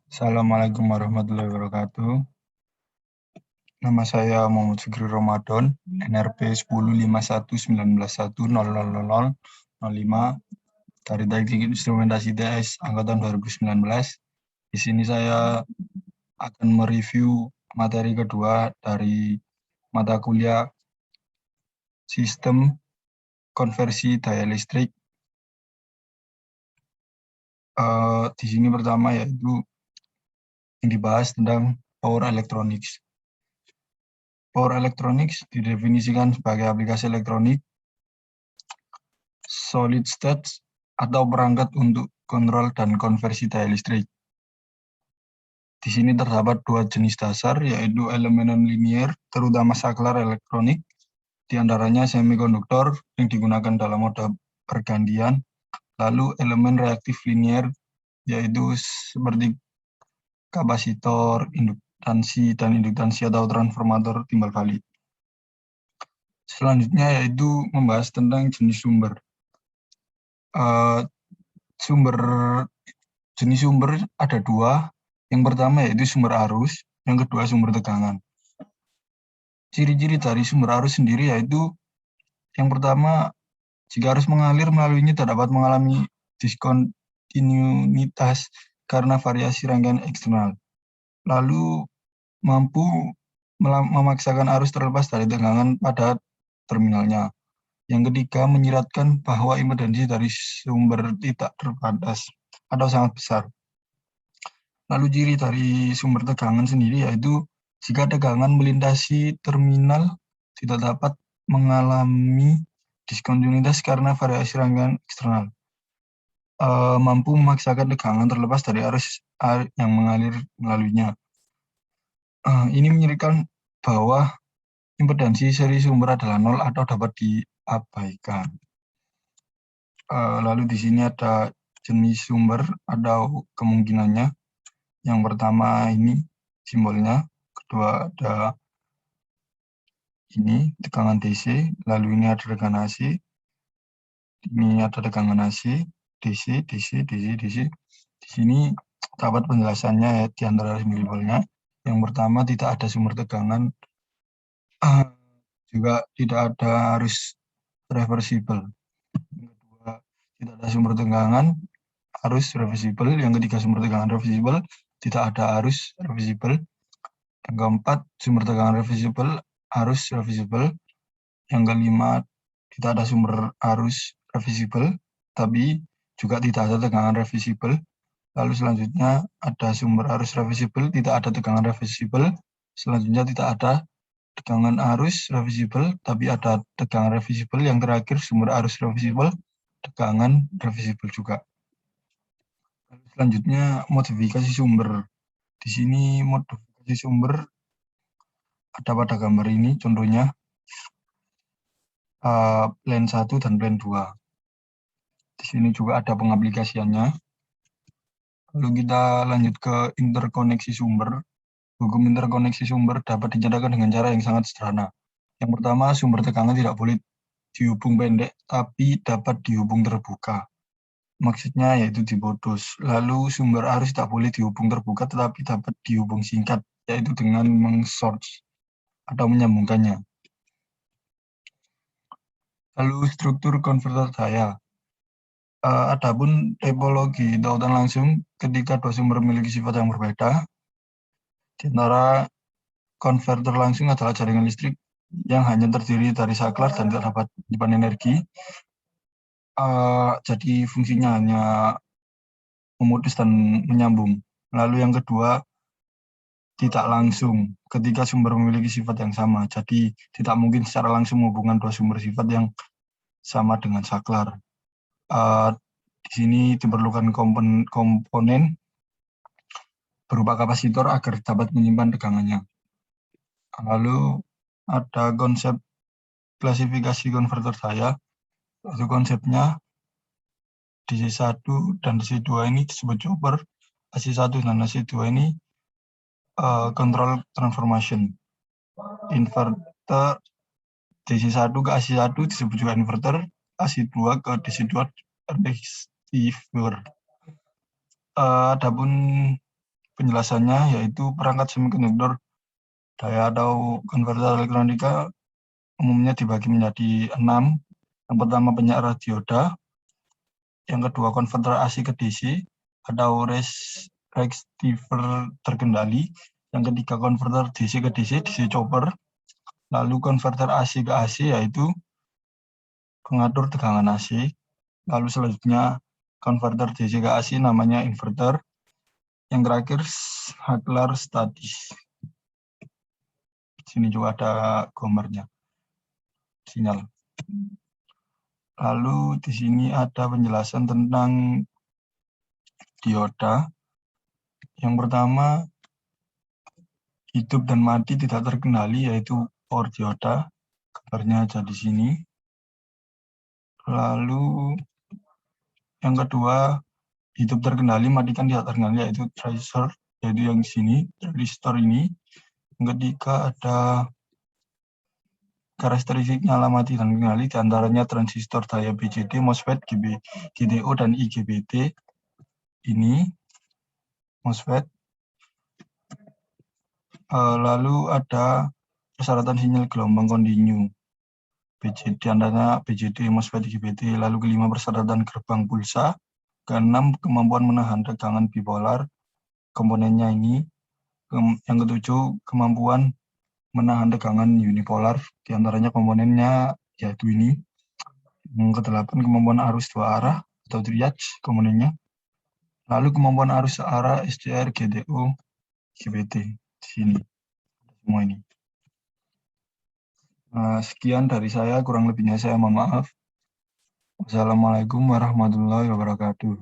Assalamualaikum warahmatullahi wabarakatuh. Nama saya Muhammad Sugri Ramadan, NRP 105119100005 dari Teknik Instrumentasi TS angkatan 2019. Di sini saya akan mereview materi kedua dari mata kuliah Sistem Konversi Daya Listrik. Di sini pertama yaitu yang dibahas tentang Power Electronics. Power Electronics didefinisikan sebagai aplikasi elektronik solid state atau perangkat untuk kontrol dan konversi daya listrik. Di sini terdapat dua jenis dasar, yaitu elemen non-linear, terutama saklar elektronik, di antaranya semikonduktor yang digunakan dalam mode pergantian, lalu elemen reaktif linear, yaitu seperti kapasitor, induktansi, dan induktansi atau transformator timbal balik. Selanjutnya yaitu membahas tentang jenis sumber. Jenis sumber ada dua. Yang pertama yaitu sumber arus, yang kedua sumber tegangan. Ciri-ciri dari sumber arus sendiri yaitu yang pertama, jika arus mengalir melaluinya dapat mengalami diskontinuitas karena variasi rangkaian eksternal. Lalu mampu memaksakan arus terlepas dari tegangan pada terminalnya. Yang ketiga, menyiratkan bahwa impedansi dari sumber tidak terbatas atau sangat besar. Lalu ciri dari sumber tegangan sendiri yaitu jika tegangan melintasi terminal tidak dapat mengalami diskontinuitas karena variasi rangkaian eksternal. Mampu memaksakan tegangan terlepas dari arus yang mengalir melaluinya. Ini menyiratkan bahwa impedansi seri sumber adalah 0 atau dapat diabaikan. Lalu di sini ada jenis sumber atau kemungkinannya. Yang pertama ini simbolnya, kedua ada ini tegangan DC, lalu ini ada tegangan AC, ini ada tegangan AC, DC, DC, DC, DC. Di sini dapat penjelasannya ya di antara simbolnya. Yang pertama tidak ada sumber tegangan, juga tidak ada arus reversible. Yang kedua tidak ada sumber tegangan, arus reversible. Yang ketiga sumber tegangan reversible, tidak ada arus reversible. Yang keempat sumber tegangan reversible, arus reversible. Yang kelima tidak ada sumber arus reversible, tapi juga tidak ada tegangan reversible. Lalu selanjutnya ada sumber arus reversible, tidak ada tegangan reversible. Selanjutnya tidak ada tegangan arus reversible, tapi ada tegangan reversible. Yang terakhir sumber arus reversible, tegangan reversible juga. Lalu selanjutnya modifikasi sumber. Di sini modifikasi sumber ada pada gambar ini, contohnya plan 1 dan plan 2. Di sini juga ada pengaplikasiannya. Lalu kita lanjut ke interkoneksi sumber. Hukum interkoneksi sumber dapat dinyatakan dengan cara yang sangat sederhana. Yang pertama, sumber tegangan tidak boleh dihubung pendek, tapi dapat dihubung terbuka. Maksudnya yaitu diputus. Lalu sumber arus tidak boleh dihubung terbuka, tetapi dapat dihubung singkat, yaitu dengan meng-short atau menyambungkannya. Lalu struktur konverter daya. Adapun topologi tautan langsung ketika dua sumber memiliki sifat yang berbeda. Di antara konverter langsung adalah jaringan listrik yang hanya terdiri dari saklar dan tidak dapat menyimpan energi. Jadi fungsinya hanya memutus dan menyambung. Lalu yang kedua, tidak langsung ketika sumber memiliki sifat yang sama. Jadi tidak mungkin secara langsung menghubungkan dua sumber sifat yang sama dengan saklar. Di sini diperlukan komponen berupa kapasitor agar dapat menyimpan tegangannya. Lalu ada konsep klasifikasi konverter daya. Itu konsepnya DC1 dan DC2 ini disebut chopper, AC1 dan AC2 ini control transformation. Inverter DC1 ke AC1 disebut juga inverter, AC2 ke DC2 receiver. Adapun penjelasannya, yaitu perangkat semikonduktor daya atau konverter elektronika umumnya dibagi menjadi 6. Yang pertama penyiar dioda, yang kedua konverter AC ke DC atau receiver terkendali, yang ketiga konverter DC ke DC, DC chopper, lalu konverter AC ke AC yaitu pengatur tegangan AC, lalu selanjutnya konverter DC ke AC namanya inverter, yang terakhir Hagler statis. Sini juga ada gambarnya, sinyal. Lalu di sini ada penjelasan tentang dioda. Yang pertama, hidup dan mati tidak terkendali, yaitu power dioda. Gambarnya ada di sini. Lalu yang kedua, hidup terkendali, matikan tidak terkendali, yaitu transistor, yaitu yang di sini, transistor ini. Yang ketiga ada karakteristik nyala mati dan terkendali, diantaranya transistor daya BJT, MOSFET, GDO, dan IGBT. Ini MOSFET. Lalu ada persyaratan sinyal gelombang kontinu, BJT, diantaranya BJT, MOSFET, IGBT. Lalu kelima persyaratan gerbang pulsa. Keenam kemampuan menahan tegangan bipolar, komponennya ini. Yang ketujuh kemampuan menahan tegangan unipolar, diantaranya komponennya yaitu ini. Yang kedelapan kemampuan arus dua arah atau triage, komponennya. Lalu kemampuan arus searah SCR, GDO, IGBT di sini semua ini. Sekian dari saya, kurang lebihnya saya mohon maaf. Wassalamualaikum warahmatullahi wabarakatuh.